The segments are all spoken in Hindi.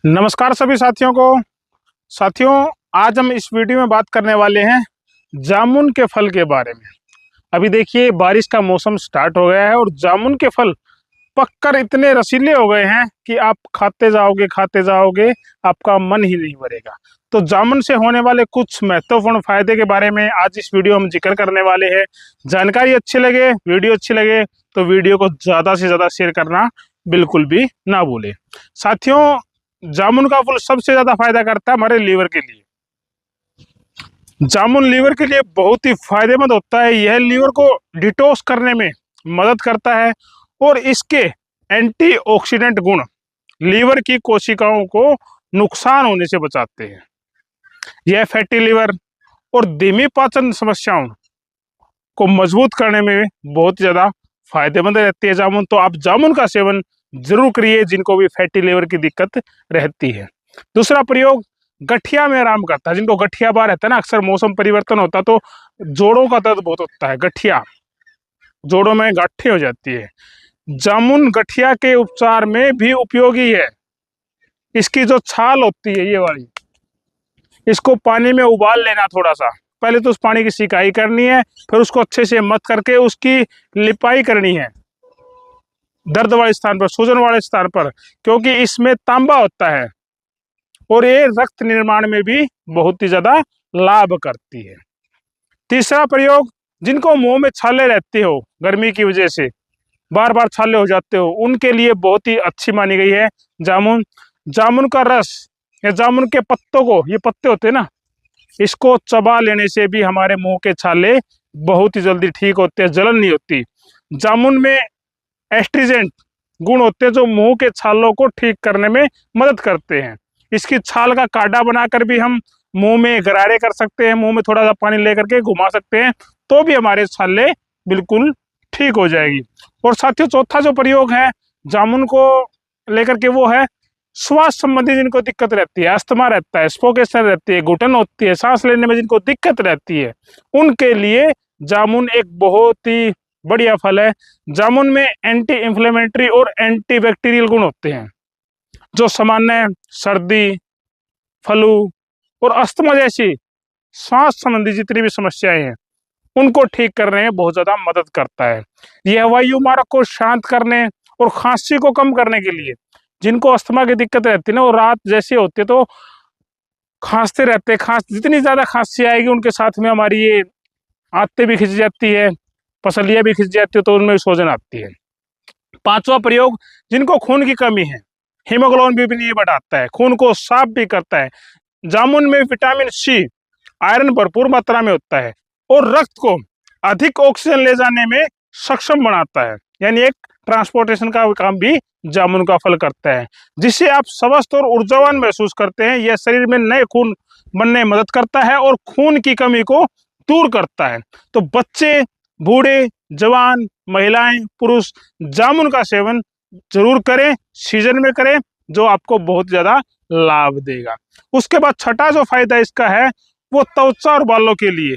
नमस्कार सभी साथियों को। साथियों, आज हम इस वीडियो में बात करने वाले हैं जामुन के फल के बारे में। अभी देखिए, बारिश का मौसम स्टार्ट हो गया है और जामुन के फल पककर इतने रसीले हो गए हैं कि आप खाते जाओगे, आपका मन ही नहीं भरेगा। तो जामुन से होने वाले कुछ महत्वपूर्ण फायदे के बारे में आज इस वीडियो में हम जिक्र करने वाले हैं। जानकारी अच्छी लगे, वीडियो अच्छी लगे तो वीडियो को ज़्यादा से ज़्यादा शेयर करना बिल्कुल भी ना भूलें। साथियों, जामुन का फल सबसे ज्यादा फायदा करता है हमारे लीवर के लिए। जामुन लीवर के लिए बहुत ही फायदेमंद होता है। यह लीवर को डिटॉक्स करने में मदद करता है और इसके एंटीऑक्सीडेंट गुण लीवर की कोशिकाओं को नुकसान होने से बचाते हैं। यह फैटी लीवर और धीमी पाचन समस्याओं को मजबूत करने में बहुत ज्यादा फायदेमंद रहती है जामुन। तो आप जामुन का सेवन जरूर करिए जिनको भी फैटी लीवर की दिक्कत रहती है। दूसरा प्रयोग, गठिया में आराम करता है। जिनको गठिया बार रहता है ना, अक्सर मौसम परिवर्तन होता है तो जोड़ों का दर्द बहुत होता है, गठिया, जोड़ों में गांठें हो जाती है। जामुन गठिया के उपचार में भी उपयोगी है। इसकी जो छाल होती है ये वाली, इसको पानी में उबाल लेना थोड़ा सा। पहले तो उस पानी की सिकाई करनी है, फिर उसको अच्छे से मत करके उसकी लिपाई करनी है दर्द वाले स्थान पर, सूजन वाले स्थान पर, क्योंकि इसमें तांबा होता है और ये रक्त निर्माण में भी बहुत ही ज्यादा लाभ करती है। तीसरा प्रयोग, जिनको मुंह में छाले रहते हो, गर्मी की वजह से बार बार छाले हो जाते हो, उनके लिए बहुत ही अच्छी मानी गई है जामुन। जामुन का रस या जामुन के पत्तों को, ये पत्ते होते हैं ना, इसको चबा लेने से भी हमारे मुंह के छाले बहुत ही जल्दी ठीक होते हैं, जलन नहीं होती। जामुन में एस्ट्रीजेंट गुण होते हैं जो मुंह के छालों को ठीक करने में मदद करते हैं। इसकी छाल का काढ़ा बनाकर भी हम मुंह में गरारे कर सकते हैं, मुंह में थोड़ा सा पानी लेकर के घुमा सकते हैं तो भी हमारे छाले बिल्कुल ठीक हो जाएगी। और साथियों, चौथा जो प्रयोग है जामुन को लेकर के, वो है श्वास संबंधी जिनको दिक्कत रहती है, अस्थमा रहता है, सफोकेशन रहती है, घुटन होती है, सांस लेने में जिनको दिक्कत रहती है, उनके लिए जामुन एक बहुत ही बढ़िया फल है। जामुन में एंटी इंफ्लेमेटरी और एंटी बैक्टीरियल गुण होते हैं जो सामान्य सर्दी, फ्लू और अस्थमा जैसी सांस संबंधी जितनी भी समस्याएं हैं उनको ठीक करने में बहुत ज्यादा मदद करता है। यह वायु मार्ग को शांत करने और खांसी को कम करने के लिए, जिनको अस्थमा की दिक्कत रहती है ना, वो रात जैसे होती है तो खांसते रहते हैं, जितनी ज्यादा खांसी आएगी उनके साथ में हमारी ये आंतें भी खिंच जाती है, पसलियां भी खिंच जाती है, तो उनमें सूजन आती है। पांचवा प्रयोग, जिनको खून की कमी है, हीमोग्लोबिन भी बढ़ाता है, खून को साफ भी करता है। जामुन में विटामिन सी, आयरन भरपूर मात्रा में होता है और रक्त को अधिक ऑक्सीजन ले जाने में सक्षम बनाता है, यानी एक ट्रांसपोर्टेशन का काम भी जामुन का फल करता है, जिससे आप स्वस्थ और ऊर्जावान महसूस करते हैं। यह शरीर में नए खून बनने में मदद करता है और खून की कमी को दूर करता है। तो बच्चे, बूढ़े, जवान, महिलाएं, पुरुष जामुन का सेवन जरूर करें, सीजन में करें, जो आपको बहुत ज्यादा लाभ देगा। उसके बाद छठा जो फायदा इसका है वो त्वचा और बालों के लिए,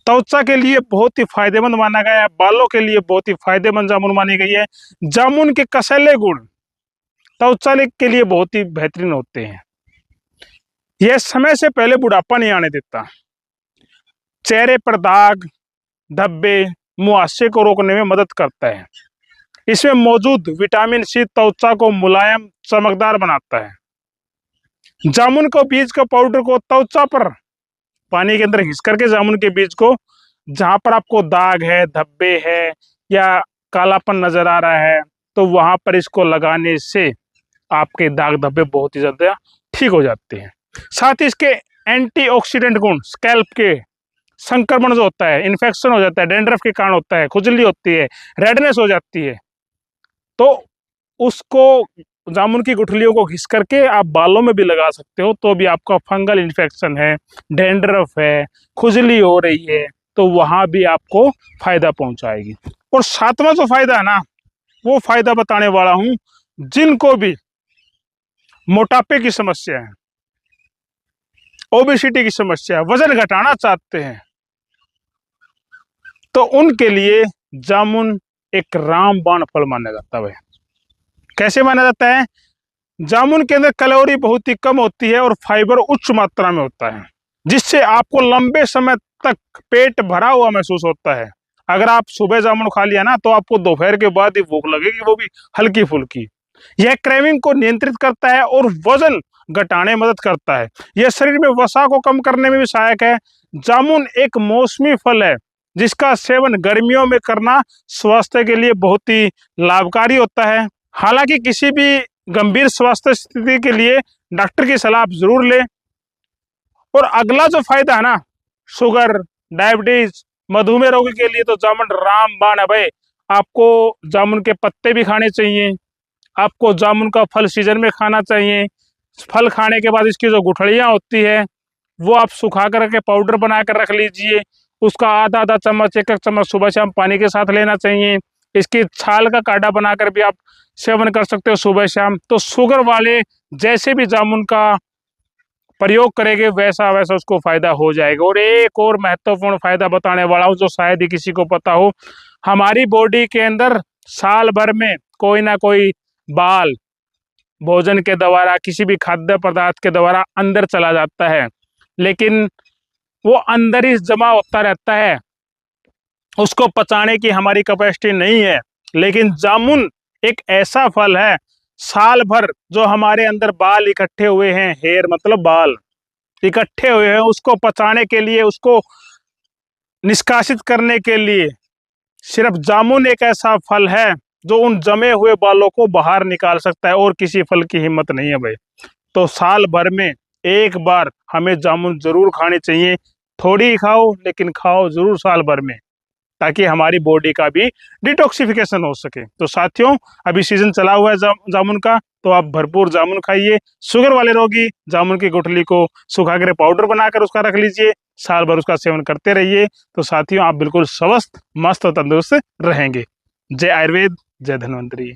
त्वचा के लिए बहुत ही फायदेमंद माना गया है, बालों के लिए बहुत ही फायदेमंद जामुन मानी गई है। जामुन के कसैले गुण त्वचा के लिए बहुत ही बेहतरीन होते हैं। यह समय से पहले बुढ़ापा नहीं आने देता, चेहरे पर दाग, धब्बे, मुहासे को रोकने में मदद करता है। इसमें मौजूद विटामिन सी त्वचा को मुलायम, चमकदार बनाता है। जामुन को बीज का पाउडर को त्वचा पर पानी के अंदर घिस करके, जामुन के बीज को, जहां पर आपको दाग है, धब्बे है या कालापन नजर आ रहा है, तो वहां पर इसको लगाने से आपके दाग धब्बे बहुत ही ज्यादा ठीक हो जाते हैं। साथ ही इसके एंटीऑक्सीडेंट गुण, स्कैल्प के संक्रमण जो होता है, इन्फेक्शन हो जाता है, डैंड्रफ के कारण होता है, खुजली होती है, रेडनेस हो जाती है, तो उसको जामुन की गुठलियों को घिस करके आप बालों में भी लगा सकते हो, तो भी आपका फंगल इन्फेक्शन है, डैंड्रफ है, खुजली हो रही है, तो वहां भी आपको फायदा पहुंचाएगी। और सातवां जो फायदा है ना, वो फायदा बताने वाला हूं, जिनको भी मोटापे की समस्या है, ओबेसिटी की समस्या है, वजन घटाना चाहते हैं, तो उनके लिए जामुन एक रामबाण फल माना जाता है। कैसे माना जाता है? जामुन के अंदर कैलोरी बहुत ही कम होती है और फाइबर उच्च मात्रा में होता है, जिससे आपको लंबे समय तक पेट भरा हुआ महसूस होता है। अगर आप सुबह जामुन खा लिया ना तो आपको दोपहर के बाद ही भूख लगेगी, वो भी हल्की फुल्की। यह क्रेविंग को नियंत्रित करता है और वजन घटाने में मदद करता है। यह शरीर में वसा को कम करने में भी सहायक है। जामुन एक मौसमी फल है जिसका सेवन गर्मियों में करना स्वास्थ्य के लिए बहुत ही लाभकारी होता है। हालांकि किसी भी गंभीर स्वास्थ्य स्थिति के लिए डॉक्टर की सलाह आप जरूर लें। और अगला जो फायदा है ना, शुगर, डायबिटीज, मधुमेह रोगी के लिए तो जामुन रामबाण है भाई। आपको जामुन के पत्ते भी खाने चाहिए, आपको जामुन का फल सीजन में खाना चाहिए। फल खाने के बाद इसकी जो गुठलियां होती है वो आप सुखा करके पाउडर बना कर रख लीजिए। उसका आधा आधा चम्मच, एक एक चम्मच सुबह शाम पानी के साथ लेना चाहिए। इसकी छाल का काढ़ा बनाकर भी आप सेवन कर सकते हो सुबह शाम। तो शुगर वाले जैसे भी जामुन का प्रयोग करेंगे वैसा वैसा उसको फायदा हो जाएगा। और एक और महत्वपूर्ण फायदा बताने वाला हूँ जो शायद ही किसी को पता हो। हमारी बॉडी के अंदर साल भर में कोई ना कोई बाल भोजन के द्वारा, किसी भी खाद्य पदार्थ के द्वारा अंदर चला जाता है, लेकिन वो अंदर ही जमा होता रहता है, उसको पचाने की हमारी कैपेसिटी नहीं है। लेकिन जामुन एक ऐसा फल है, साल भर जो हमारे अंदर बाल इकट्ठे हुए हैं, हेयर मतलब बाल इकट्ठे हुए हैं, उसको पचाने के लिए, उसको निष्कासित करने के लिए सिर्फ जामुन एक ऐसा फल है जो उन जमे हुए बालों को बाहर निकाल सकता है, और किसी फल की हिम्मत नहीं है भाई। तो साल भर में एक बार हमें जामुन जरूर खानी चाहिए। थोड़ी ही खाओ लेकिन खाओ जरूर साल भर में, ताकि हमारी बॉडी का भी डिटॉक्सिफिकेशन हो सके। तो साथियों, अभी सीजन चला हुआ है जामुन का, तो आप भरपूर जामुन खाइए। शुगर वाले रोगी जामुन की गुठली को सुखा कर पाउडर बनाकर उसका रख लीजिए, साल भर उसका सेवन करते रहिए। तो साथियों, आप बिल्कुल स्वस्थ, मस्त और तंदुरुस्त रहेंगे। जय आयुर्वेद, जय धन्वंतरी।